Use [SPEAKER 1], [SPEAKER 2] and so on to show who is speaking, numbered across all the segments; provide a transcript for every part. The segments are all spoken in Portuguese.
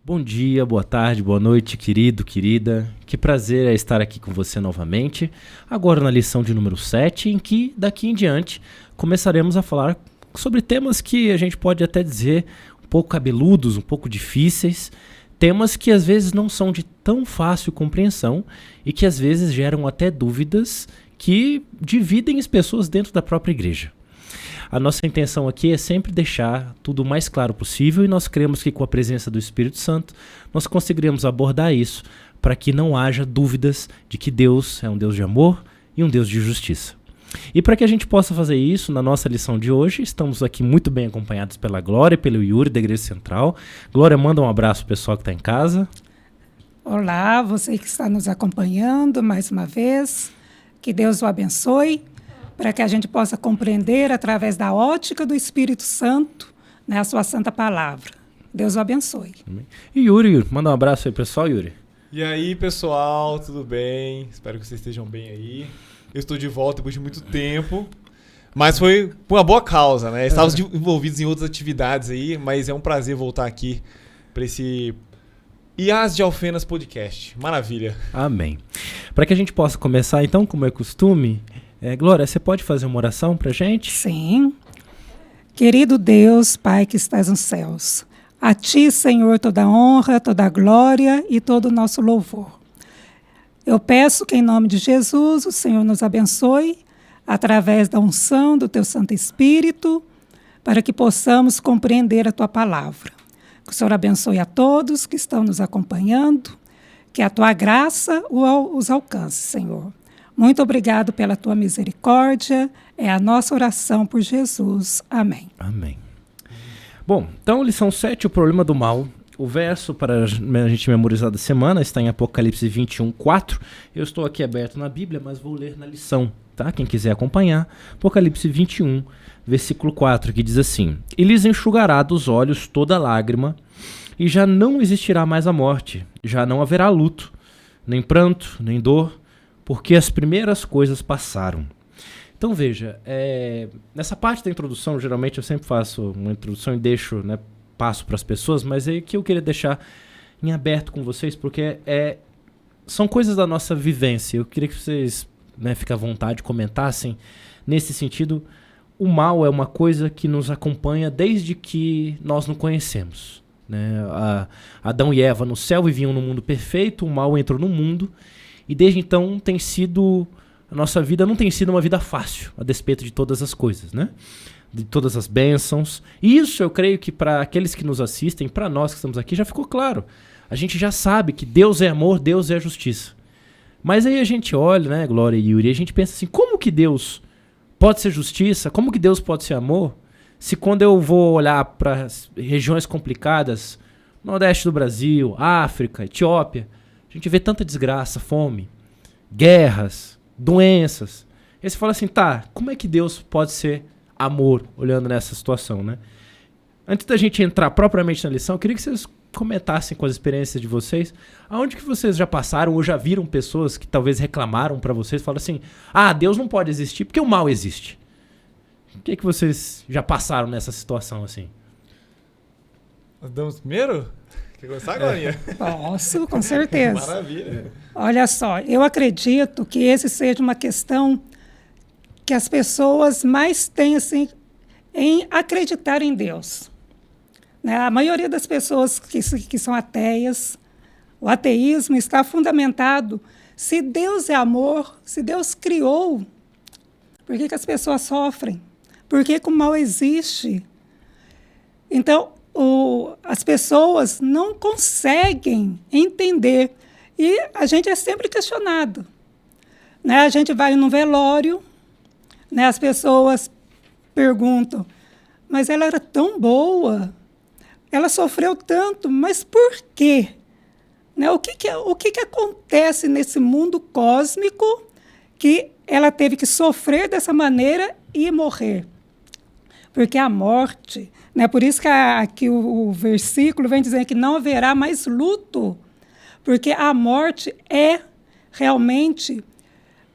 [SPEAKER 1] Bom dia, boa tarde, boa noite, querido, querida. Que prazer é estar aqui com você novamente, agora na lição de número 7, em que, daqui em diante, começaremos a falar sobre temas que a gente pode até dizer um pouco cabeludos, um pouco difíceis, temas que às vezes não são de tão fácil compreensão e que às vezes geram até dúvidas que dividem as pessoas dentro da própria igreja. A nossa intenção aqui é sempre deixar tudo o mais claro possível e nós cremos que com a presença do Espírito Santo nós conseguiremos abordar isso para que não haja dúvidas de que Deus é um Deus de amor e um Deus de justiça. E para que a gente possa fazer isso, na nossa lição de hoje, estamos aqui muito bem acompanhados pela Glória e pelo Yuri da Igreja Central. Glória, manda um abraço pro pessoal que está em casa.
[SPEAKER 2] Olá, você que está nos acompanhando mais uma vez, que Deus o abençoe, para que a gente possa compreender através da ótica do Espírito Santo, né, a sua santa palavra. Deus o abençoe.
[SPEAKER 1] Amém. E Yuri, manda um abraço aí, pessoal, Yuri.
[SPEAKER 3] E aí, pessoal, tudo bem? Espero que vocês estejam bem aí. Eu estou de volta depois de muito tempo, mas foi por uma boa causa, né? Estávamos envolvidos em outras atividades aí, mas é um prazer voltar aqui para esse Iás de Alfenas Podcast. Maravilha.
[SPEAKER 1] Amém. Para que a gente possa começar, então, como é costume, Glória, você pode fazer uma oração para a gente?
[SPEAKER 2] Sim. Querido Deus, Pai que estás nos céus, a Ti, Senhor, toda a honra, toda a glória e todo o nosso louvor. Eu peço que, em nome de Jesus, o Senhor nos abençoe através da unção do Teu Santo Espírito, para que possamos compreender a Tua palavra. Que o Senhor abençoe a todos que estão nos acompanhando, que a Tua graça os alcance, Senhor. Muito obrigado pela Tua misericórdia. É a nossa oração por Jesus. Amém.
[SPEAKER 1] Amém. Bom, então, lição 7, o problema do mal. O verso para a gente memorizar da semana está em Apocalipse 21, 4. Eu estou aqui aberto na Bíblia, mas vou ler na lição, tá? Quem quiser acompanhar. Apocalipse 21, versículo 4, que diz assim: E lhes enxugará dos olhos toda lágrima, e já não existirá mais a morte, já não haverá luto, nem pranto, nem dor, porque as primeiras coisas passaram. Então veja, nessa parte da introdução, geralmente eu sempre faço uma introdução e deixo, né, passo para as pessoas, mas é que eu queria deixar em aberto com vocês, porque são coisas da nossa vivência. Eu queria que vocês, né, fiquem à vontade, comentassem nesse sentido. O mal é uma coisa que nos acompanha desde que nós não conhecemos, né? Adão e Eva no céu viviam num mundo perfeito, o mal entrou no mundo, e desde então a nossa vida não tem sido uma vida fácil, a despeito de todas as coisas, né? De todas as bênçãos. E isso eu creio que para aqueles que nos assistem, para nós que estamos aqui, já ficou claro. A gente já sabe que Deus é amor, Deus é justiça. Mas aí a gente olha, né, Glória e Yuri, e a gente pensa assim, como que Deus pode ser justiça? Como que Deus pode ser amor? Se quando eu vou olhar para regiões complicadas, Nordeste do Brasil, África, Etiópia, a gente vê tanta desgraça, fome, guerras, doenças. E você fala assim, tá, como é que Deus pode ser amor, olhando nessa situação, né? Antes da gente entrar propriamente na lição, eu queria que vocês comentassem com as experiências de vocês, aonde que vocês já passaram ou já viram pessoas que talvez reclamaram pra vocês, falaram assim, Deus não pode existir porque o mal existe. O que vocês já passaram nessa situação assim?
[SPEAKER 3] Nós damos primeiro? Quer começar agora?
[SPEAKER 2] Posso, com certeza.
[SPEAKER 3] Maravilha.
[SPEAKER 2] Olha só, eu acredito que esse seja uma questão que as pessoas mais têm assim, em acreditar em Deus. Né? A maioria das pessoas que são ateias, o ateísmo está fundamentado. Se Deus é amor, se Deus criou, por que as pessoas sofrem? Por que o mal existe? Então, as pessoas não conseguem entender. E a gente é sempre questionado. Né? A gente vai num velório, né? As pessoas perguntam, mas ela era tão boa, ela sofreu tanto, mas por quê? Né? O que acontece nesse mundo cósmico que ela teve que sofrer dessa maneira e morrer? Porque a morte, né? Por isso que aqui o versículo vem dizendo que não haverá mais luto, porque a morte é realmente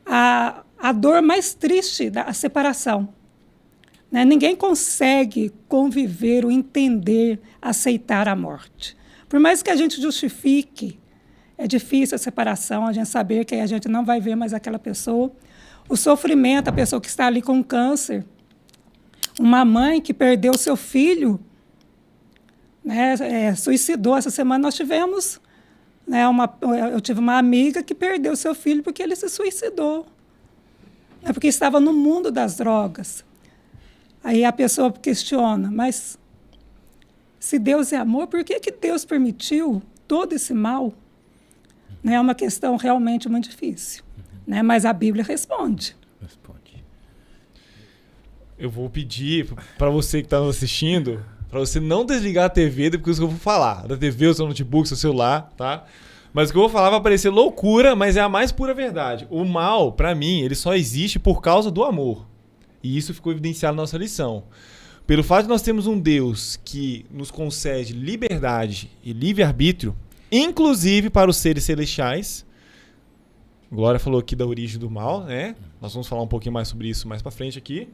[SPEAKER 2] a dor mais triste da separação. Né? Ninguém consegue conviver ou entender, aceitar a morte. Por mais que a gente justifique, é difícil a separação, a gente saber que a gente não vai ver mais aquela pessoa. O sofrimento, a pessoa que está ali com câncer. Uma mãe que perdeu seu filho, né, suicidou. Essa semana nós tivemos, né, eu tive uma amiga que perdeu seu filho porque ele se suicidou. É porque estava no mundo das drogas. Aí a pessoa questiona, mas se Deus é amor, por que Deus permitiu todo esse mal? Né, é uma questão realmente muito difícil. Né, mas a Bíblia responde.
[SPEAKER 3] Eu vou pedir para você que está nos assistindo, para você não desligar a TV depois que eu vou falar. Da TV, o seu notebook, o seu celular, tá? Mas o que eu vou falar vai parecer loucura, mas é a mais pura verdade. O mal, para mim, ele só existe por causa do amor. E isso ficou evidenciado na nossa lição. Pelo fato de nós termos um Deus que nos concede liberdade e livre-arbítrio, inclusive para os seres celestiais. Glória falou aqui da origem do mal, né? Nós vamos falar um pouquinho mais sobre isso mais para frente aqui.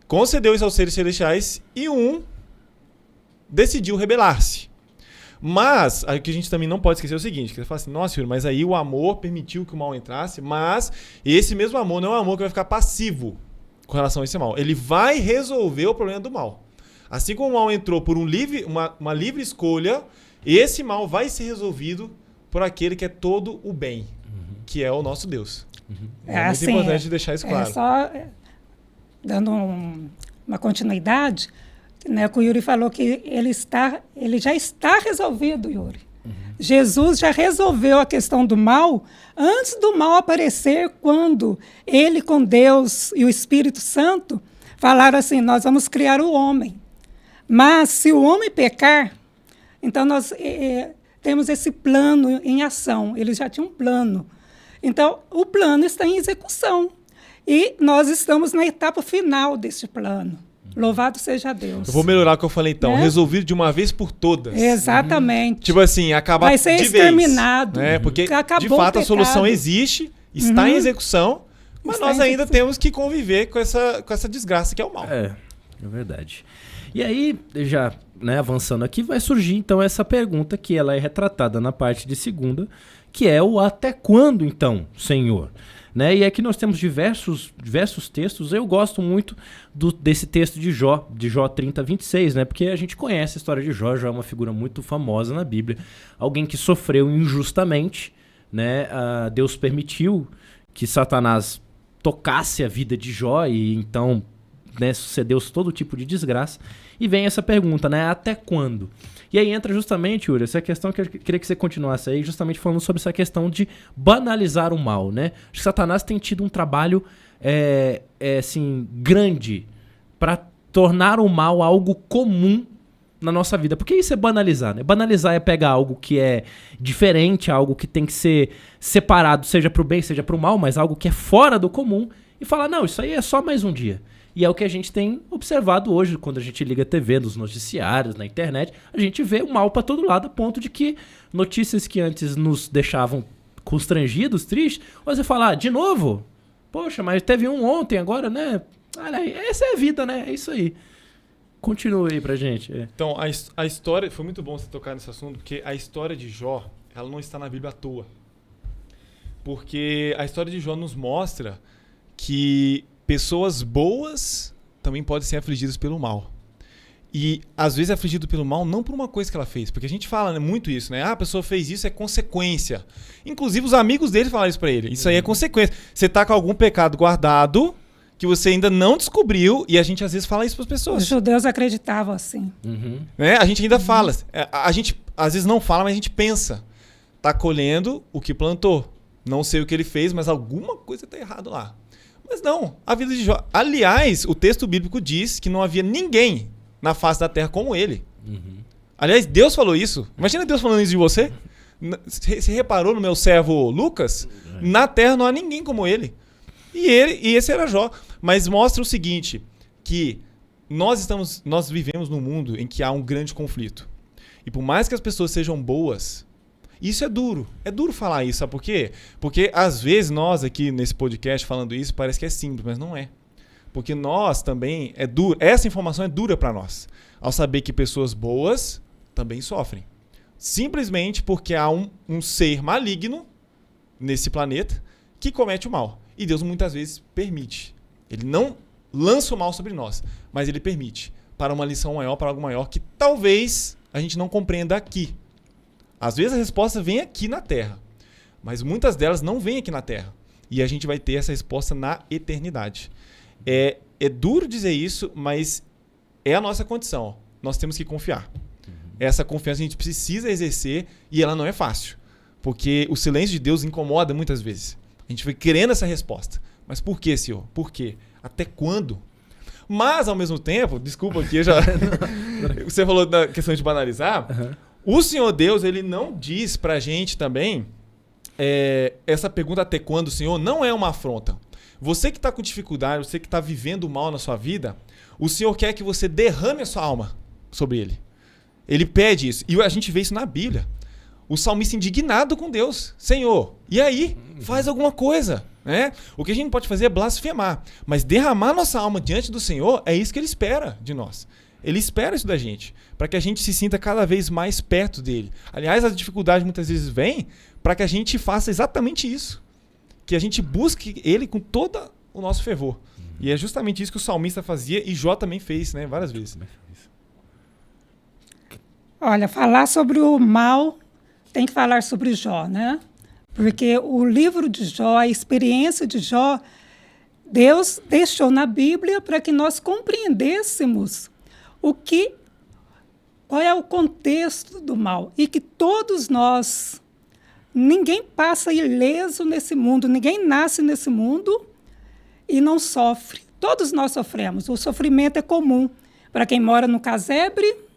[SPEAKER 3] Concedeu isso aos seres celestiais e decidiu rebelar-se. Mas, o que a gente também não pode esquecer é o seguinte, que você fala assim, nossa, Yuri, mas aí o amor permitiu que o mal entrasse, mas esse mesmo amor não é um amor que vai ficar passivo com relação a esse mal. Ele vai resolver o problema do mal. Assim como o mal entrou por uma livre escolha, esse mal vai ser resolvido por aquele que é todo o bem, que é o nosso Deus. É muito importante deixar isso claro.
[SPEAKER 2] Só dando uma continuidade, né, que o Yuri falou que ele já está resolvido, Yuri. Jesus já resolveu a questão do mal antes do mal aparecer, quando ele com Deus e o Espírito Santo falaram assim, nós vamos criar o homem. Mas se o homem pecar, então nós temos esse plano em ação. Ele já tinha um plano. Então, o plano está em execução. E nós estamos na etapa final deste plano. Louvado seja Deus.
[SPEAKER 3] Eu vou melhorar o que eu falei então. Resolvido de uma vez por todas.
[SPEAKER 2] Exatamente.
[SPEAKER 3] Tipo assim, acabar
[SPEAKER 2] vai ser
[SPEAKER 3] de
[SPEAKER 2] exterminado.
[SPEAKER 3] Vez. Né? Porque, de fato, a solução existe, está em execução, mas nós ainda temos que conviver com essa desgraça que é o mal.
[SPEAKER 1] É verdade. E aí, já avançando aqui, vai surgir então essa pergunta que ela é retratada na parte de segunda, que é o até quando então, Senhor? Né? E aqui nós temos diversos textos. Eu gosto muito desse texto de Jó 30, 26, né? Porque a gente conhece a história de Jó. Jó é uma figura muito famosa na Bíblia. Alguém que sofreu injustamente, né? Deus permitiu que Satanás tocasse a vida de Jó e então, né, sucedeu-se todo tipo de desgraça. E vem essa pergunta, né? Até quando? E aí entra justamente, Yuri, essa questão que eu queria que você continuasse aí, justamente falando sobre essa questão de banalizar o mal, né? Acho que Satanás tem tido um trabalho assim, grande para tornar o mal algo comum na nossa vida. Porque isso é banalizar, né? Banalizar é pegar algo que é diferente, algo que tem que ser separado, seja para o bem, seja para o mal, mas algo que é fora do comum, e falar, não, isso aí é só mais um dia. E é o que a gente tem observado hoje, quando a gente liga a TV, nos noticiários, na internet, a gente vê o mal para todo lado, a ponto de que notícias que antes nos deixavam constrangidos, tristes, você fala, de novo? Poxa, mas teve um ontem, agora, né? Olha, essa é a vida, né? É isso aí. Continue aí pra gente.
[SPEAKER 3] Então, a história... Foi muito bom você tocar nesse assunto, porque a história de Jó, ela não está na Bíblia à toa. Porque a história de Jó nos mostra que pessoas boas também podem ser afligidas pelo mal. E, às vezes, é afligido pelo mal não por uma coisa que ela fez. Porque a gente fala, né, muito isso, né? A pessoa fez isso, é consequência. Inclusive, os amigos dele falaram isso pra ele. Isso aí é consequência. Você tá com algum pecado guardado que você ainda não descobriu, e a gente, às vezes, fala isso pras pessoas.
[SPEAKER 2] Os judeus acreditavam assim.
[SPEAKER 3] Né? A gente ainda fala. A gente, às vezes, não fala, mas a gente pensa. Tá colhendo o que plantou. Não sei o que ele fez, mas alguma coisa tá errado lá. Mas não, a vida de Jó... Aliás, o texto bíblico diz que não havia ninguém na face da terra como ele. Aliás, Deus falou isso. Imagina Deus falando isso de você. Você reparou no meu servo Lucas? Na terra não há ninguém como ele. E esse era Jó. Mas mostra o seguinte, que nós vivemos num mundo em que há um grande conflito. E por mais que as pessoas sejam boas, isso é duro. É duro falar isso, sabe por quê? Porque às vezes nós aqui nesse podcast falando isso parece que é simples, mas não é. Porque nós também, é duro. Essa informação é dura para nós. Ao saber que pessoas boas também sofrem. simplesmente porque há um ser maligno nesse planeta que comete o mal. E Deus muitas vezes permite. Ele não lança o mal sobre nós, mas ele permite para uma lição maior, para algo maior que talvez a gente não compreenda aqui. Às vezes a resposta vem aqui na Terra, mas muitas delas não vêm aqui na Terra. E a gente vai ter essa resposta na eternidade. É duro dizer isso, mas é a nossa condição. Nós temos que confiar. Essa confiança a gente precisa exercer e ela não é fácil. Porque o silêncio de Deus incomoda muitas vezes. A gente vai querendo essa resposta. Mas por que, Senhor? Por quê? Até quando? Mas, ao mesmo tempo, desculpa aqui, você falou da questão de banalizar. O Senhor Deus, ele não diz pra gente também, essa pergunta até quando, Senhor, não é uma afronta. Você que está com dificuldade, você que está vivendo mal na sua vida, o Senhor quer que você derrame a sua alma sobre Ele. Ele pede isso. E a gente vê isso na Bíblia. O salmista indignado com Deus. Senhor, e aí? Faz alguma coisa. Né? O que a gente não pode fazer é blasfemar. Mas derramar nossa alma diante do Senhor, é isso que Ele espera de nós. Ele espera isso da gente, para que a gente se sinta cada vez mais perto dele. Aliás, a dificuldade muitas vezes vem para que a gente faça exatamente isso. Que a gente busque Ele com todo o nosso fervor. E é justamente isso que o salmista fazia e Jó também fez, né? Várias vezes.
[SPEAKER 2] Olha, falar sobre o mal tem que falar sobre Jó, né? Porque o livro de Jó, a experiência de Jó, Deus deixou na Bíblia para que nós compreendêssemos qual é o contexto do mal. E que todos nós, ninguém passa ileso nesse mundo, ninguém nasce nesse mundo e não sofre. Todos nós sofremos. O sofrimento é comum para quem mora no casebre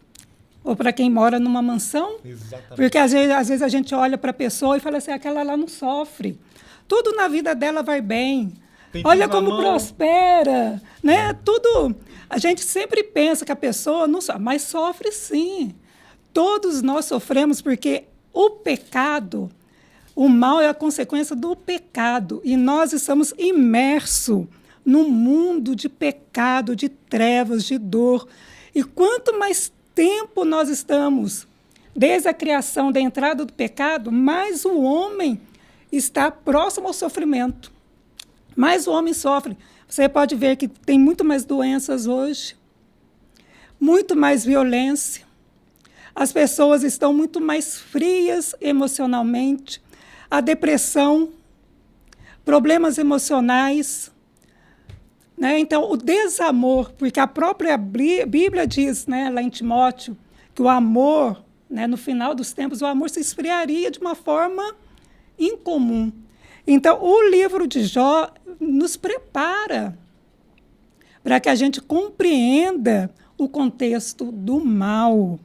[SPEAKER 2] ou para quem mora numa mansão. Exatamente. Porque às vezes a gente olha para a pessoa e fala assim, aquela lá não sofre. Tudo na vida dela vai bem. Olha como prospera. Né? Tudo. A gente sempre pensa que a pessoa não sofre, mas sofre sim. Todos nós sofremos porque o pecado, o mal é a consequência do pecado. E nós estamos imersos num mundo de pecado, de trevas, de dor. E quanto mais tempo nós estamos, desde a criação, da entrada do pecado, mais o homem está próximo ao sofrimento. Mais o homem sofre. Você pode ver que tem muito mais doenças hoje, muito mais violência. As pessoas estão muito mais frias emocionalmente. A depressão, problemas emocionais. Né? Então, o desamor, porque a própria Bíblia diz, né, lá em Timóteo, que o amor, né, no final dos tempos, o amor se esfriaria de uma forma incomum. Então, o livro de Jó nos prepara para que a gente compreenda o contexto do mal,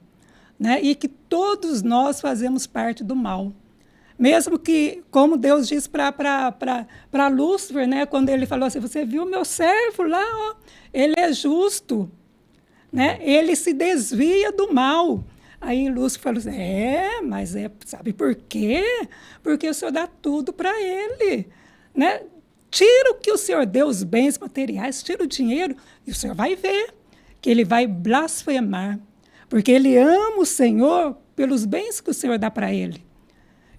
[SPEAKER 2] né? E que todos nós fazemos parte do mal. Mesmo que, como Deus diz para Lúcifer, né? Quando ele falou assim, você viu meu servo lá, ó, ele é justo, né? Ele se desvia do mal. Aí Lúcifer falou assim, mas sabe por quê? Porque o Senhor dá tudo para ele. Né? Tira o que o Senhor deu, os bens materiais, tira o dinheiro, e o Senhor vai ver que ele vai blasfemar. Porque ele ama o Senhor pelos bens que o Senhor dá para ele.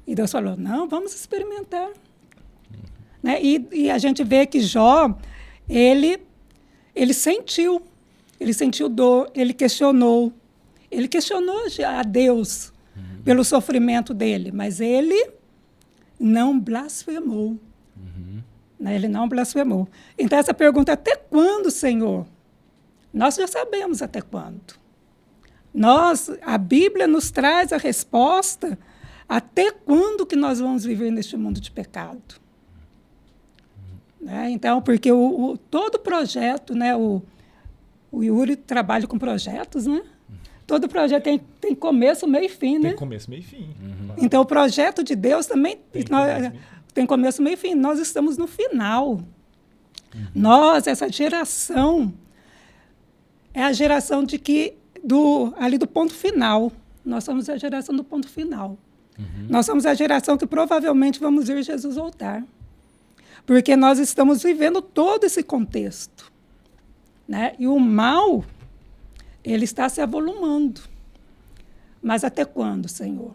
[SPEAKER 2] E Deus falou, não, vamos experimentar. Né? E a gente vê que Jó, ele sentiu dor, ele questionou a Deus pelo sofrimento dele, mas ele não blasfemou. Né? Ele não blasfemou. Então, essa pergunta, até quando, Senhor? Nós já sabemos até quando. A Bíblia nos traz a resposta até quando que nós vamos viver neste mundo de pecado. Né? Então, porque todo projeto, né, o Yuri trabalha com projetos, né? Todo projeto tem começo, meio e fim, né?
[SPEAKER 3] Tem começo, meio e fim.
[SPEAKER 2] Então, o projeto de Deus também tem começo, meio e fim. Nós estamos no final. Nós, essa geração, é a geração ali do ponto final. Nós somos a geração do ponto final. Nós somos a geração que provavelmente vamos ver Jesus voltar. Porque nós estamos vivendo todo esse contexto. Né? E o mal, ele está se avolumando. Mas até quando, Senhor?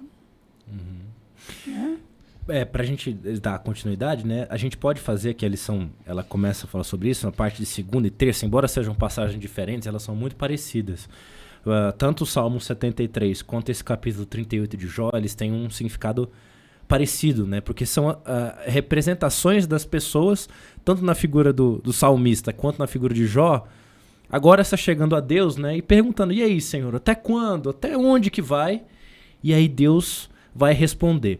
[SPEAKER 1] Para a gente dar continuidade, né? A gente pode fazer que a lição, ela começa a falar sobre isso na parte de segunda e terça, embora sejam passagens diferentes, elas são muito parecidas. Tanto o Salmo 73 quanto esse capítulo 38 de Jó, eles têm um significado parecido, né? Porque são representações das pessoas, tanto na figura do salmista quanto na figura de Jó, agora está chegando a Deus, né? E perguntando, e aí, Senhor, até quando? Até onde que vai? E aí Deus vai responder.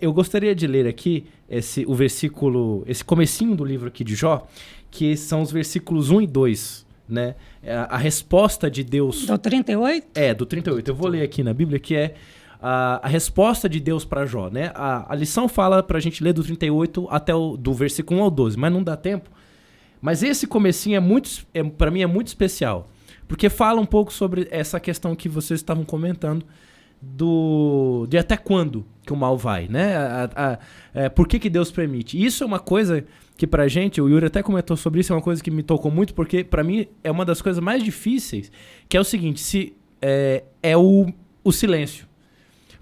[SPEAKER 1] Eu gostaria de ler aqui o versículo, esse comecinho do livro aqui de Jó, que são os versículos 1 e 2, né? A resposta de Deus...
[SPEAKER 2] Do 38?
[SPEAKER 1] Do 38. Eu vou ler aqui na Bíblia, que é a resposta de Deus para Jó, né? A lição fala para a gente ler do 38 até do versículo 1 ao 12, mas não dá tempo. Mas esse comecinho para mim é muito especial, porque fala um pouco sobre essa questão que vocês estavam comentando, de até quando que o mal vai, né? Por que Deus permite? Isso é uma coisa que pra gente, o Yuri até comentou sobre isso, é uma coisa que me tocou muito, porque pra mim é uma das coisas mais difíceis, que é o seguinte, o silêncio.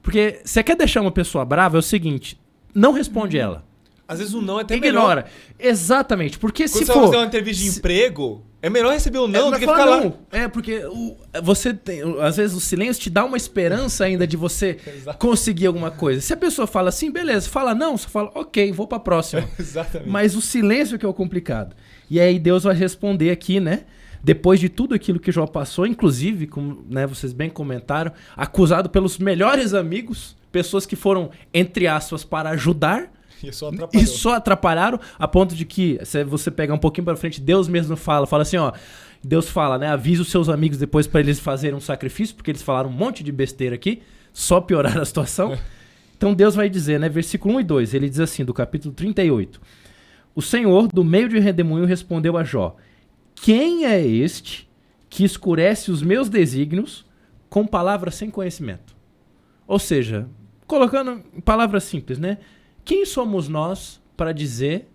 [SPEAKER 1] Porque você quer deixar uma pessoa brava, é o seguinte, não responde ela.
[SPEAKER 3] Às vezes o não é até
[SPEAKER 1] Ignora.
[SPEAKER 3] melhor.
[SPEAKER 1] Exatamente, porque
[SPEAKER 3] Quando
[SPEAKER 1] se
[SPEAKER 3] você
[SPEAKER 1] for...
[SPEAKER 3] vai fazer uma entrevista de emprego, é melhor receber o não do que ficar lá.
[SPEAKER 1] Porque você tem... Às vezes o silêncio te dá uma esperança ainda de você conseguir alguma coisa. Se a pessoa fala assim, beleza. Fala não, você fala, ok, vou pra próxima.
[SPEAKER 3] Exatamente.
[SPEAKER 1] Mas o silêncio que é o complicado. E aí Deus vai responder aqui, né? Depois de tudo aquilo que Jó passou, inclusive, como, né, vocês bem comentaram, acusado pelos melhores amigos, pessoas que foram, entre aspas, para ajudar, e só atrapalharam, a ponto de que, se você pegar um pouquinho pra frente, Deus mesmo fala assim, ó, Deus fala, né, avisa os seus amigos depois pra eles fazerem um sacrifício, porque eles falaram um monte de besteira aqui, só piorar a situação. Então Deus vai dizer, né, versículo 1 e 2, ele diz assim, do capítulo 38, o Senhor, do meio de redemoinho, respondeu a Jó, quem é este que escurece os meus desígnios com palavras sem conhecimento? Ou seja, colocando em palavras simples, né? Quem somos nós para dizer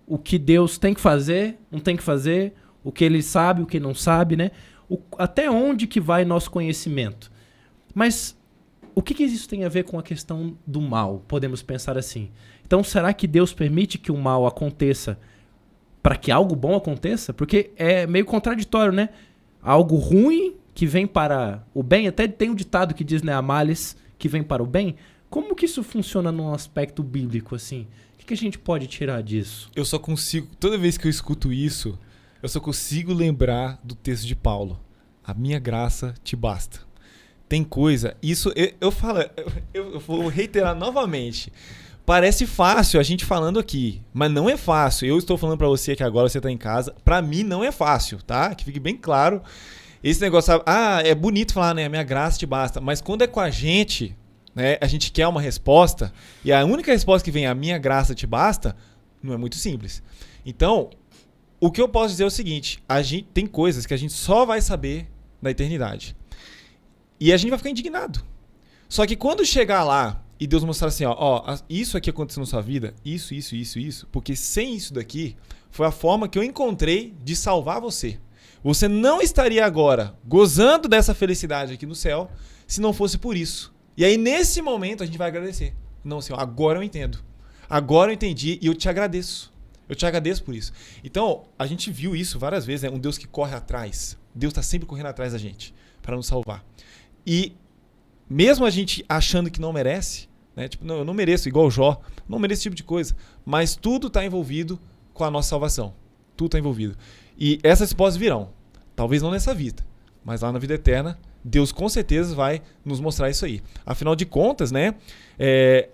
[SPEAKER 1] o que Deus tem que fazer, não tem que fazer, o que ele sabe, o que não sabe, né? Até onde que vai nosso conhecimento? Mas o que isso tem a ver com a questão do mal? Podemos pensar assim. Então, será que Deus permite que o mal aconteça para que algo bom aconteça? Porque é meio contraditório, né? Algo ruim que vem para o bem, até tem um ditado que diz, né, a males que vem para o bem. Como que isso funciona num aspecto bíblico, assim? O que a gente pode tirar disso?
[SPEAKER 3] Eu só consigo, toda vez que eu escuto isso, eu só consigo lembrar do texto de Paulo. A minha graça te basta. Tem coisa, isso, eu vou reiterar novamente. Parece fácil a gente falando aqui, mas não é fácil. Eu estou falando pra você que agora você tá em casa. Pra mim não é fácil, tá? Que fique bem claro. Esse negócio, sabe? É bonito falar, né? A minha graça te basta. Mas quando é com a gente, né? A gente quer uma resposta. E a única resposta que vem, a minha graça te basta, não é muito simples. Então, o que eu posso dizer é o seguinte. A gente tem coisas que a gente só vai saber na eternidade. E a gente vai ficar indignado. Só que quando chegar lá, e Deus mostrar assim, ó, isso aqui aconteceu na sua vida, isso, porque sem isso daqui, foi a forma que eu encontrei de salvar você. Você não estaria agora gozando dessa felicidade aqui no céu, se não fosse por isso. E aí, nesse momento, a gente vai agradecer. Não, Senhor, agora eu entendo. Agora eu entendi e eu te agradeço. Eu te agradeço por isso. Então, a gente viu isso várias vezes, né? Um Deus que corre atrás. Deus está sempre correndo atrás da gente para nos salvar. E mesmo a gente achando que não merece, né? Tipo, não, eu não mereço, igual o Jó, não mereço esse tipo de coisa. Mas tudo está envolvido com a nossa salvação. Tudo está envolvido. E essas respostas virão. Talvez não nessa vida, mas lá na vida eterna, Deus com certeza vai nos mostrar isso aí. Afinal de contas, né?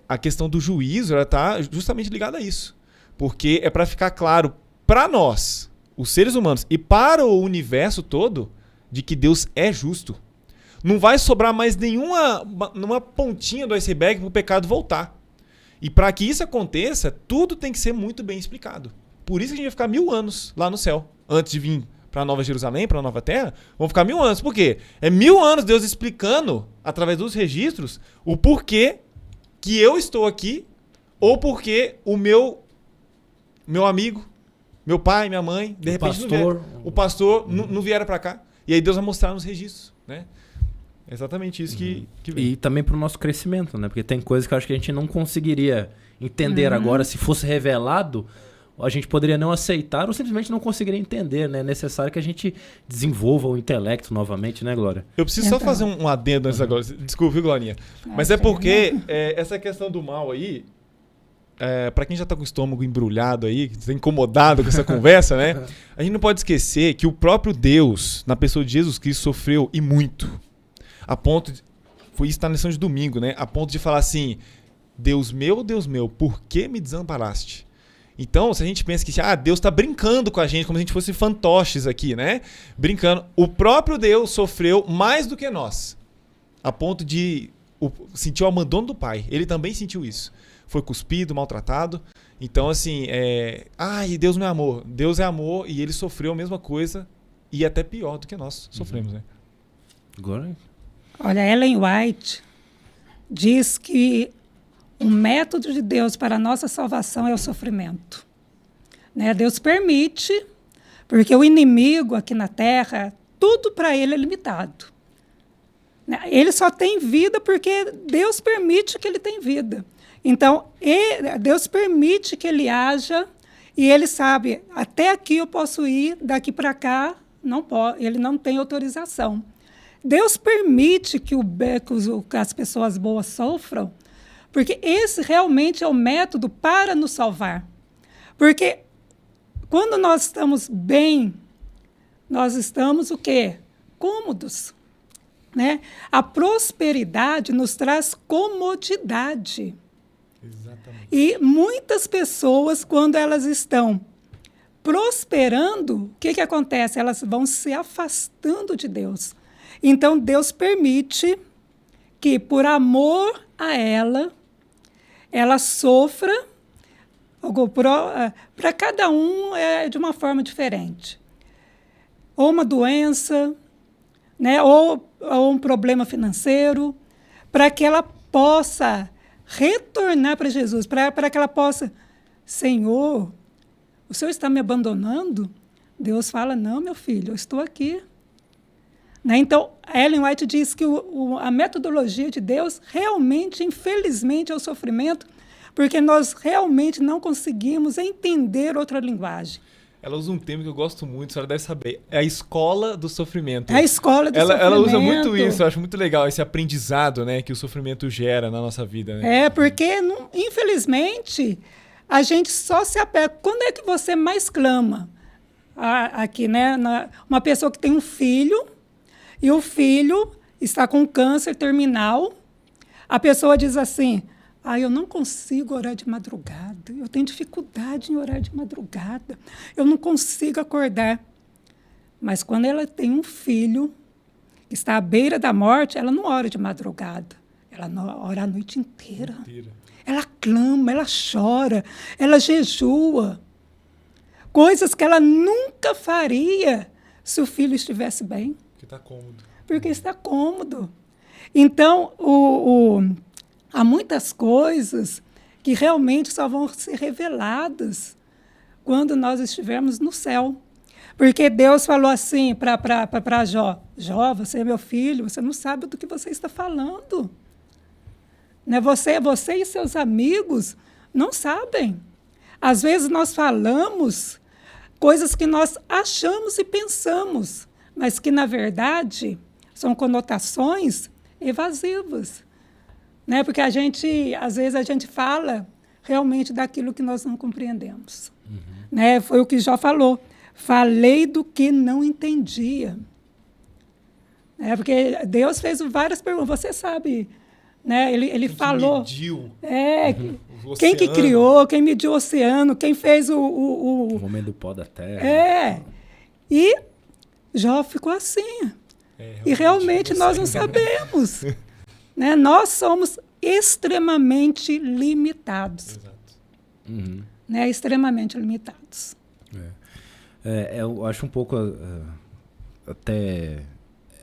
[SPEAKER 3] A questão do juízo está justamente ligada a isso. Porque é para ficar claro para nós, os seres humanos, e para o universo todo, de que Deus é justo. Não vai sobrar mais nenhuma pontinha do iceberg para o pecado voltar. E para que isso aconteça, tudo tem que ser muito bem explicado. Por isso que a gente vai ficar 1000 anos lá no céu. Antes de vir para a Nova Jerusalém, para a Nova Terra, vão ficar 1000 anos. Por quê? É 1000 anos Deus explicando, através dos registros, o porquê que eu estou aqui, ou porquê o meu amigo, meu pai, minha mãe, de repente o pastor não vieram para cá. E aí Deus vai mostrar nos registros, né? exatamente isso que vem.
[SPEAKER 1] E também para o nosso crescimento, né? Porque tem coisas que eu acho que a gente não conseguiria entender agora. Se fosse revelado, a gente poderia não aceitar ou simplesmente não conseguiria entender, né? É necessário que a gente desenvolva o intelecto novamente, né, Glória?
[SPEAKER 3] Eu preciso só fazer um adendo antes agora. Desculpa, viu, Glorinha? Mas é porque essa questão do mal aí, para quem já tá com o estômago embrulhado aí, que tá incomodado com essa conversa, né? A gente não pode esquecer que o próprio Deus, na pessoa de Jesus Cristo, sofreu e muito. A ponto de... Foi isso que tá na lição de domingo, né? A ponto de falar assim, Deus meu, por que me desamparaste? Então, se a gente pensa que Deus está brincando com a gente, como se a gente fosse fantoches aqui, né? Brincando. O próprio Deus sofreu mais do que nós. A ponto de sentir o abandono do Pai. Ele também sentiu isso. Foi cuspido, maltratado. Então, assim, Deus não é amor. Deus é amor e ele sofreu a mesma coisa e até pior do que nós sofremos, né?
[SPEAKER 1] Agora...
[SPEAKER 2] Olha, Ellen White diz que o método de Deus para a nossa salvação é o sofrimento. Né? Deus permite, porque o inimigo aqui na Terra, tudo para ele é limitado. Né? Ele só tem vida porque Deus permite que ele tenha vida. Então, Deus permite que ele haja e ele sabe, até aqui eu posso ir, daqui para cá, não pode, ele não tem autorização. Deus permite que as pessoas boas sofram, porque esse realmente é o método para nos salvar. Porque quando nós estamos bem, nós estamos o quê? Cômodos. Né? A prosperidade nos traz comodidade.
[SPEAKER 3] Exatamente.
[SPEAKER 2] E muitas pessoas, quando elas estão prosperando, o que acontece? Elas vão se afastando de Deus. Então, Deus permite que, por amor a ela sofra, para cada um é de uma forma diferente. Ou uma doença, né, ou um problema financeiro, para que ela possa retornar para Jesus, para que ela possa, Senhor, o Senhor está me abandonando? Deus fala, não, meu filho, eu estou aqui. Né? Então, Ellen White diz que a metodologia de Deus realmente, infelizmente, é o sofrimento, porque nós realmente não conseguimos entender outra linguagem.
[SPEAKER 3] Ela usa um termo que eu gosto muito, a senhora deve saber. É a escola do sofrimento.
[SPEAKER 2] É a escola do sofrimento.
[SPEAKER 3] Ela usa muito isso, eu acho muito legal, esse aprendizado, né, que o sofrimento gera na nossa vida. Né?
[SPEAKER 2] Porque, infelizmente, a gente só se apega. Quando é que você mais clama? Aqui, né? Uma pessoa que tem um filho, e o filho está com câncer terminal, a pessoa diz assim, eu não consigo orar de madrugada, eu tenho dificuldade em orar de madrugada, eu não consigo acordar. Mas quando ela tem um filho que está à beira da morte, ela não ora de madrugada, ela ora a noite inteira. Ela clama, ela chora, ela jejua. Coisas que ela nunca faria se o filho estivesse bem.
[SPEAKER 3] Porque está cômodo.
[SPEAKER 2] Porque está cômodo. Então, há muitas coisas que realmente só vão ser reveladas quando nós estivermos no céu. Porque Deus falou assim para Jó, Jó, você é meu filho, você não sabe do que você está falando. Né? Você e seus amigos não sabem. Às vezes nós falamos coisas que nós achamos e pensamos, mas que, na verdade, são conotações evasivas. Né? Porque às vezes a gente fala realmente daquilo que nós não compreendemos. Uhum. Né? Foi o que Jó falou. Falei do que não entendia. Porque Deus fez várias perguntas. Você sabe, né? Ele falou.
[SPEAKER 3] Mediu
[SPEAKER 2] quem que criou, quem mediu o oceano, quem fez
[SPEAKER 1] o homem do pó da terra.
[SPEAKER 2] E Jó ficou assim. E realmente nós não sabemos. Né? Nós somos extremamente limitados.
[SPEAKER 3] Exato.
[SPEAKER 1] Uhum.
[SPEAKER 2] Né? Extremamente limitados.
[SPEAKER 1] Eu acho um pouco até...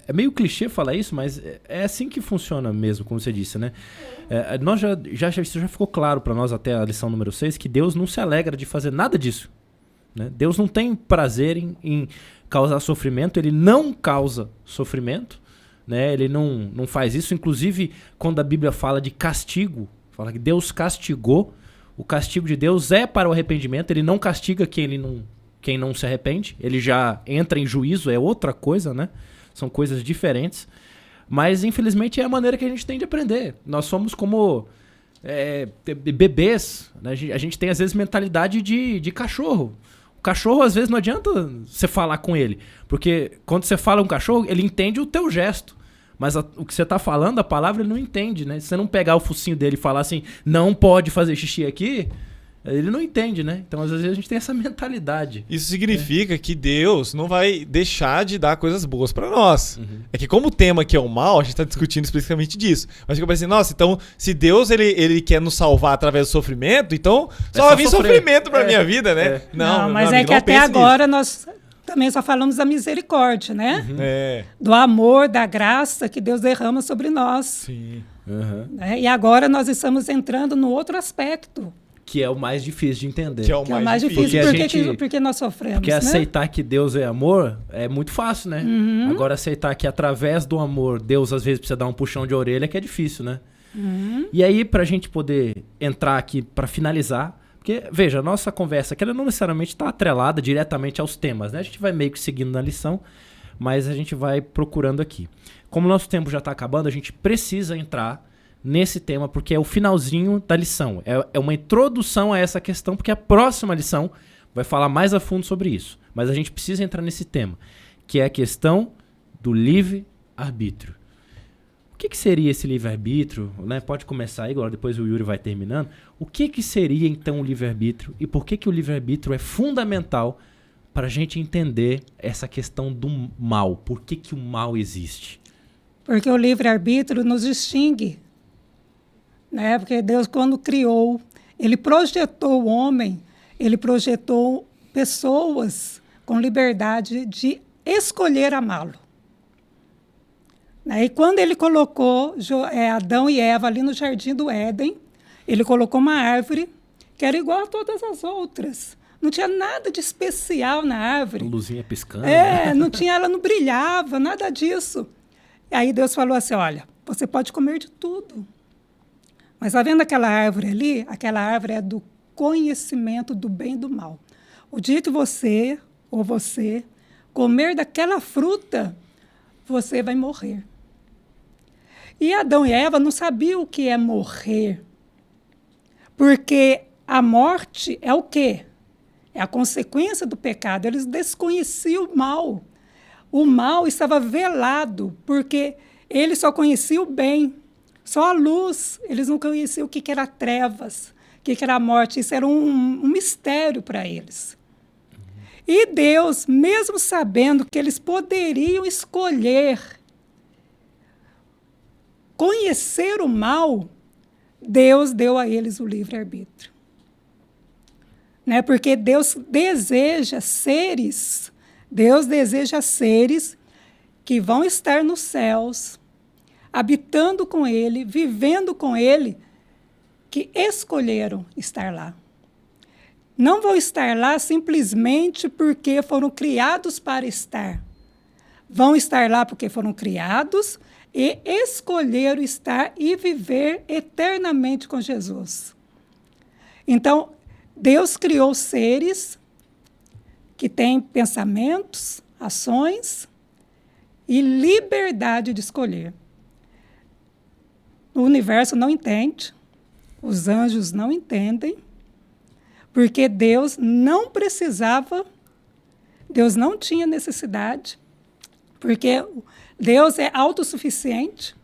[SPEAKER 1] É meio clichê falar isso, mas é assim que funciona mesmo, como você disse, né? Nós isso já ficou claro para nós até a lição número 6, que Deus não se alegra de fazer nada disso. Né? Deus não tem prazer em causar sofrimento, ele não causa sofrimento, né? Ele não faz isso. Inclusive, quando a Bíblia fala de castigo, fala que Deus castigou, o castigo de Deus é para o arrependimento. Ele não castiga quem não se arrepende. Ele já entra em juízo, é outra coisa, né? São coisas diferentes. Mas, infelizmente, é a maneira que a gente tem de aprender. Nós somos como bebês, né? A gente tem, às vezes, mentalidade de cachorro. O cachorro, às vezes, não adianta você falar com ele. Porque quando você fala com um cachorro, ele entende o teu gesto. Mas o que você está falando, a palavra, ele não entende, né? Se você não pegar o focinho dele e falar assim, não pode fazer xixi aqui, ele não entende, né? Então, às vezes, a gente tem essa mentalidade.
[SPEAKER 3] Isso significa que Deus não vai deixar de dar coisas boas pra nós. É que como o tema aqui é o mal, a gente tá discutindo especificamente disso. Mas fica pensando, nossa, então se Deus ele quer nos salvar através do sofrimento, então só vai vir sofrimento pra minha vida, né?
[SPEAKER 2] Não, mas é que até agora nós também só falamos da misericórdia, né? Do amor, da graça que Deus derrama sobre nós.
[SPEAKER 3] Sim.
[SPEAKER 2] E agora nós estamos entrando no outro aspecto.
[SPEAKER 1] Que é o mais difícil de entender.
[SPEAKER 2] Que é o mais difícil. Porque nós sofremos,
[SPEAKER 1] porque
[SPEAKER 2] né?
[SPEAKER 1] aceitar que Deus é amor é muito fácil, né? Agora, aceitar que através do amor, Deus às vezes precisa dar um puxão de orelha, que é difícil, né? E aí, pra gente poder entrar aqui, pra finalizar, porque, veja, a nossa conversa aqui, ela não necessariamente está atrelada diretamente aos temas, né? A gente vai meio que seguindo na lição, mas a gente vai procurando aqui. Como o nosso tempo já está acabando, a gente precisa entrar nesse tema, porque é o finalzinho da lição. É uma introdução a essa questão, porque a próxima lição vai falar mais a fundo sobre isso. Mas a gente precisa entrar nesse tema, que é a questão do livre-arbítrio. O que seria esse livre-arbítrio? Né? Pode começar aí, agora depois o Yuri vai terminando. O que seria, então, o livre-arbítrio? E por que o livre-arbítrio é fundamental para a gente entender essa questão do mal? Por que o mal existe?
[SPEAKER 2] Porque o livre-arbítrio nos distingue. Né? Porque Deus, quando criou, ele projetou o homem, ele projetou pessoas com liberdade de escolher amá-lo. Né? E quando ele colocou Adão e Eva ali no jardim do Éden, ele colocou uma árvore que era igual a todas as outras. Não tinha nada de especial na árvore.
[SPEAKER 1] Luzinha piscando.
[SPEAKER 2] Ela não brilhava, nada disso. E aí Deus falou assim, olha, você pode comer de tudo. Mas está vendo aquela árvore ali? Aquela árvore é do conhecimento do bem e do mal. O dia que você comer daquela fruta, você vai morrer. E Adão e Eva não sabiam o que é morrer. Porque a morte é o quê? É a consequência do pecado. Eles desconheciam o mal. O mal estava velado, porque eles só conheciam o bem. Só a luz, eles não conheciam o que era trevas, o que era a morte. Isso era um mistério para eles. E Deus, mesmo sabendo que eles poderiam escolher conhecer o mal, Deus deu a eles o livre-arbítrio. Né? Porque Deus deseja seres que vão estar nos céus, habitando com ele, vivendo com ele, que escolheram estar lá. Não vão estar lá simplesmente porque foram criados para estar. Vão estar lá porque foram criados e escolheram estar e viver eternamente com Jesus. Então, Deus criou seres que têm pensamentos, ações e liberdade de escolher. O universo não entende, os anjos não entendem, porque Deus não precisava, Deus não tinha necessidade, porque Deus é autossuficiente,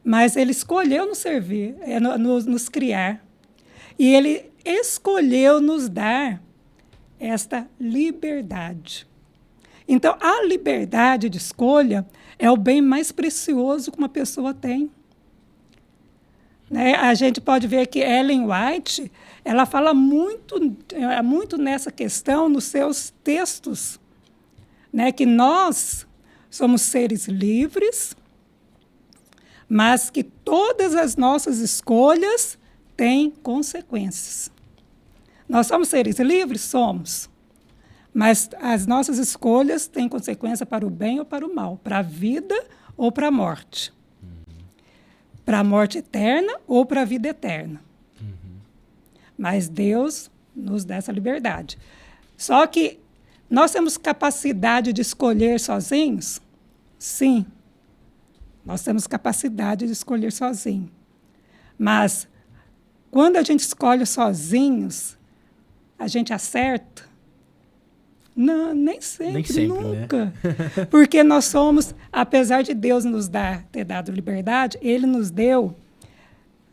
[SPEAKER 2] mas Ele escolheu nos servir, nos criar, e Ele escolheu nos dar esta liberdade. Então, a liberdade de escolha é o bem mais precioso que uma pessoa tem. Né? A gente pode ver que Ellen White, ela fala muito nessa questão nos seus textos, né? Que nós somos seres livres, mas que todas as nossas escolhas têm consequências. Nós somos seres livres? Somos. Mas as nossas escolhas têm consequência para o bem ou para o mal, para a vida ou para a morte. Para a morte eterna ou para a vida eterna. Mas Deus nos dá essa liberdade. Só que nós temos capacidade de escolher sozinhos? Sim. Nós temos capacidade de escolher sozinhos. Mas, quando a gente escolhe sozinhos, a gente acerta? Não, nem sempre, nunca. Né? Porque nós somos, apesar de Deus nos ter dado liberdade, Ele nos deu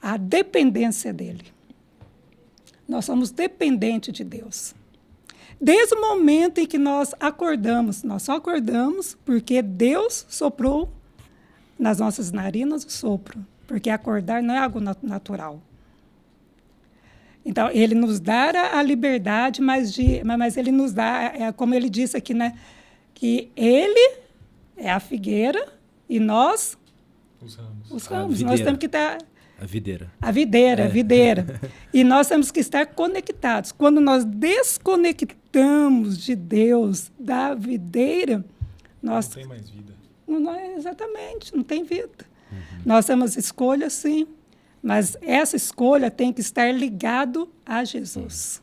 [SPEAKER 2] a dependência dEle. Nós somos dependentes de Deus. Desde o momento em que nós só acordamos porque Deus soprou nas nossas narinas o sopro. Porque acordar não é algo natural. Então, Ele nos dá a liberdade, mas Ele nos dá, como Ele disse aqui, né, que Ele é a figueira e nós os ramos. Nós temos que estar...
[SPEAKER 1] A videira.
[SPEAKER 2] A videira. E nós temos que estar conectados. Quando nós desconectamos de Deus, da videira, nós...
[SPEAKER 3] Não tem mais vida.
[SPEAKER 2] Exatamente, não tem vida. Nós temos escolha, sim, mas essa escolha tem que estar ligado a Jesus.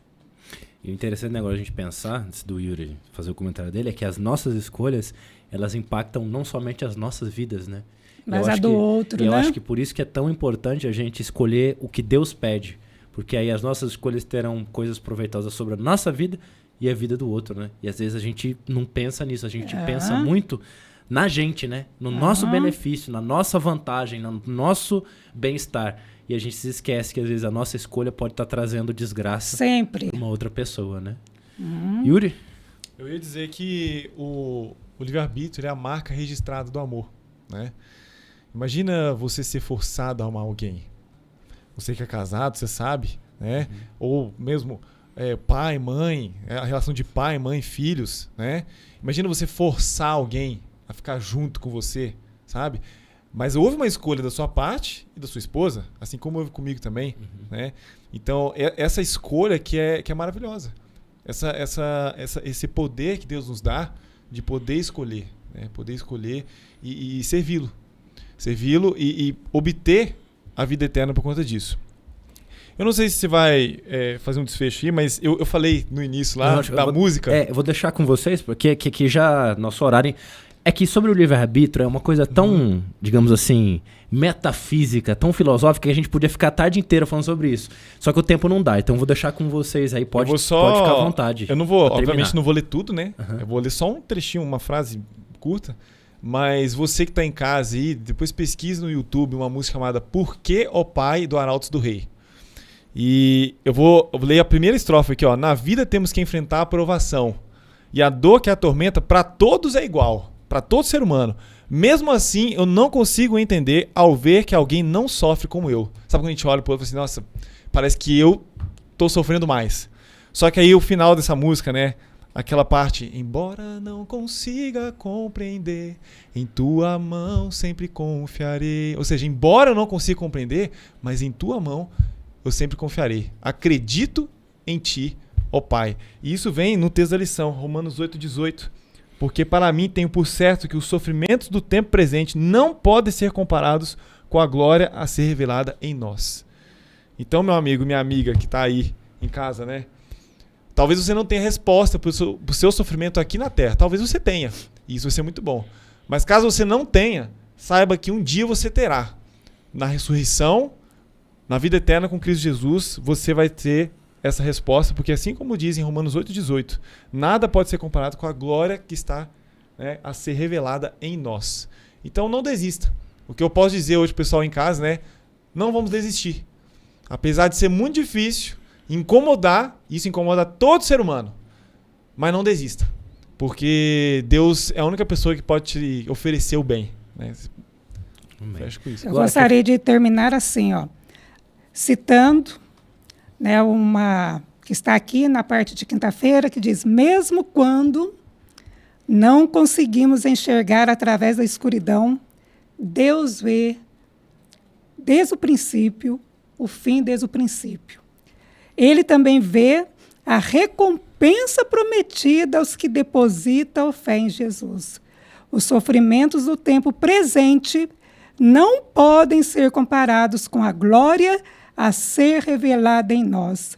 [SPEAKER 1] E o interessante negócio a gente pensar, antes do Yuri fazer o comentário dele, é que as nossas escolhas, elas impactam não somente as nossas vidas, né?
[SPEAKER 2] Mas a do outro, né?
[SPEAKER 1] Eu acho que por isso que é tão importante a gente escolher o que Deus pede. Porque aí as nossas escolhas terão coisas proveitosas sobre a nossa vida e a vida do outro, né? E às vezes a gente não pensa nisso, a gente pensa muito na gente, né? No nosso benefício, na nossa vantagem, no nosso bem-estar. E a gente se esquece que às vezes a nossa escolha pode estar trazendo desgraça
[SPEAKER 2] sempre
[SPEAKER 1] para uma outra pessoa, né? Yuri?
[SPEAKER 3] Eu ia dizer que o livre-arbítrio é a marca registrada do amor, né? Imagina você ser forçado a amar alguém. Você que é casado, você sabe, né? Ou mesmo pai, mãe, a relação de pai, mãe, filhos, né? Imagina você forçar alguém a ficar junto com você, sabe? Mas houve uma escolha da sua parte e da sua esposa, assim como houve comigo também, né? Então, essa escolha que é maravilhosa. Esse poder que Deus nos dá de poder escolher, né? Poder escolher e servi-lo. Servi-lo e obter a vida eterna por conta disso. Eu não sei se você vai fazer um desfecho aí, mas eu falei no início lá da música.
[SPEAKER 1] Eu vou deixar com vocês, porque que já nosso horário... É que sobre o livre-arbítrio é uma coisa tão, digamos assim, metafísica, tão filosófica, que a gente podia ficar a tarde inteira falando sobre isso. Só que o tempo não dá, então eu vou deixar com vocês aí, pode ficar à vontade.
[SPEAKER 3] Eu não vou, obviamente não vou ler tudo, né? Eu vou ler só um trechinho, uma frase curta. Mas você que está em casa aí, depois pesquisa no YouTube uma música chamada Por que, ó Pai, do Arautos do Rei. E eu vou ler a primeira estrofe aqui, ó. Na vida temos que enfrentar a provação. E a dor que a atormenta para todos é igual. Para todo ser humano. Mesmo assim, eu não consigo entender ao ver que alguém não sofre como eu. Sabe quando a gente olha pro outro e fala assim, nossa, parece que eu tô sofrendo mais. Só que aí o final dessa música, né? Aquela parte, embora não consiga compreender, em tua mão sempre confiarei. Ou seja, embora eu não consiga compreender, mas em tua mão eu sempre confiarei. Acredito em ti, ó Pai. E isso vem no texto da lição, Romanos 8,18. Porque para mim tenho por certo que os sofrimentos do tempo presente não podem ser comparados com a glória a ser revelada em nós. Então, meu amigo, minha amiga que está aí em casa, né? Talvez você não tenha resposta para o seu sofrimento aqui na Terra. Talvez você tenha. E isso vai ser muito bom. Mas caso você não tenha, saiba que um dia você terá. Na ressurreição, na vida eterna com Cristo Jesus, você vai ter essa resposta, porque assim como diz em Romanos 8,18, nada pode ser comparado com a glória que está, né, a ser revelada em nós. Então não desista. O que eu posso dizer hoje, pessoal, em casa, né? Não vamos desistir. Apesar de ser muito difícil, isso incomoda todo ser humano. Mas não desista. Porque Deus é a única pessoa que pode te oferecer o bem. Né? Fecha com isso.
[SPEAKER 2] Eu gostaria de terminar assim, ó, citando, né, uma que está aqui na parte de quinta-feira, que diz, mesmo quando não conseguimos enxergar através da escuridão, Deus vê desde o princípio, o fim desde o princípio. Ele também vê a recompensa prometida aos que depositam fé em Jesus. Os sofrimentos do tempo presente não podem ser comparados com a glória a ser revelada em nós.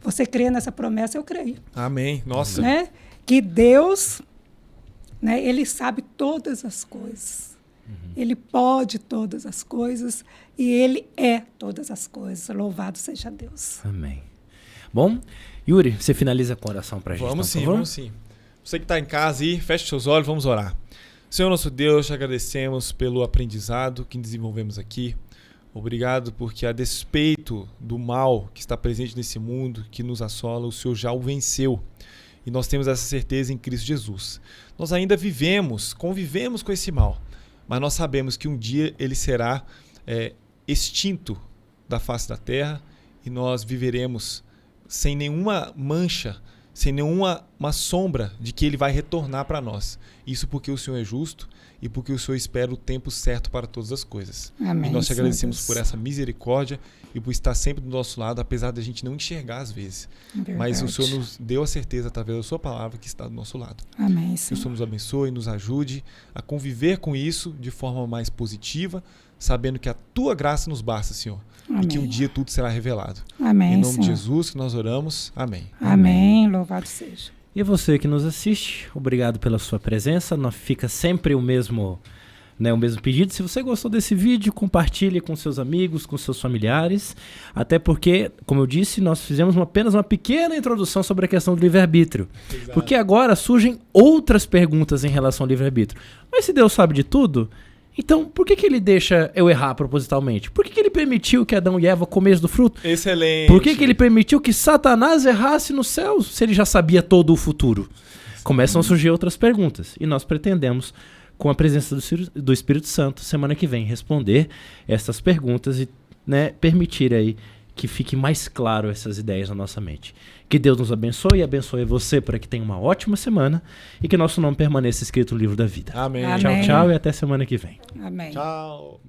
[SPEAKER 2] Você crê nessa promessa? Eu creio.
[SPEAKER 3] Amém. Nossa.
[SPEAKER 2] Né? Que Deus, né, Ele sabe todas as coisas. Ele pode todas as coisas e Ele é todas as coisas. Louvado seja Deus.
[SPEAKER 1] Amém. Bom, Yuri, você finaliza com oração para a gente,
[SPEAKER 3] Vamos
[SPEAKER 1] por
[SPEAKER 3] sim,
[SPEAKER 1] favor?
[SPEAKER 3] vamos sim. Você que está em casa aí, feche seus olhos, vamos orar. Senhor nosso Deus, te agradecemos pelo aprendizado que desenvolvemos aqui. Obrigado porque, a despeito do mal que está presente nesse mundo, que nos assola, o Senhor já o venceu. E nós temos essa certeza em Cristo Jesus. Nós ainda convivemos com esse mal, mas nós sabemos que um dia ele será extinto da face da terra e nós viveremos sem nenhuma mancha, sem nenhuma sombra de que ele vai retornar para nós. Isso porque o Senhor é justo e porque o Senhor espera o tempo certo para todas as coisas.
[SPEAKER 2] Amém,
[SPEAKER 3] e nós te agradecemos
[SPEAKER 2] Deus.
[SPEAKER 3] por essa misericórdia e por estar sempre do nosso lado, apesar de a gente não enxergar às vezes.
[SPEAKER 2] Verdade.
[SPEAKER 3] Mas o Senhor nos deu a certeza, através da sua palavra, que está do nosso lado.
[SPEAKER 2] Amém,
[SPEAKER 3] Que o
[SPEAKER 2] Senhor.
[SPEAKER 3] Senhor nos abençoe e nos ajude a conviver com isso de forma mais positiva, sabendo que a tua graça nos basta, Senhor.
[SPEAKER 2] Amém.
[SPEAKER 3] E que um dia tudo será revelado.
[SPEAKER 2] Amém,
[SPEAKER 3] Em nome
[SPEAKER 2] Senhor.
[SPEAKER 3] de Jesus que nós oramos. Amém.
[SPEAKER 2] Amém. Louvado seja.
[SPEAKER 1] E você que nos assiste, obrigado pela sua presença. Fica sempre o mesmo pedido. Se você gostou desse vídeo, compartilhe com seus amigos, com seus familiares. Até porque, como eu disse, nós fizemos apenas uma pequena introdução sobre a questão do livre-arbítrio.
[SPEAKER 3] Exato.
[SPEAKER 1] Porque agora surgem outras perguntas em relação ao livre-arbítrio. Mas se Deus sabe de tudo, então por que ele deixa eu errar propositalmente? Por que ele permitiu que Adão e Eva comessem do fruto?
[SPEAKER 3] Excelente.
[SPEAKER 1] Por que ele permitiu que Satanás errasse no céu, se ele já sabia todo o futuro? Começam a surgir outras perguntas. E nós pretendemos, com a presença do Espírito Santo, semana que vem, responder essas perguntas e permitir aí que fique mais claro essas ideias na nossa mente. Que Deus nos abençoe e abençoe você para que tenha uma ótima semana e que nosso nome permaneça escrito no livro da vida.
[SPEAKER 3] Amém.
[SPEAKER 2] Amém.
[SPEAKER 1] Tchau, tchau e até semana que vem.
[SPEAKER 2] Amém.
[SPEAKER 3] Tchau.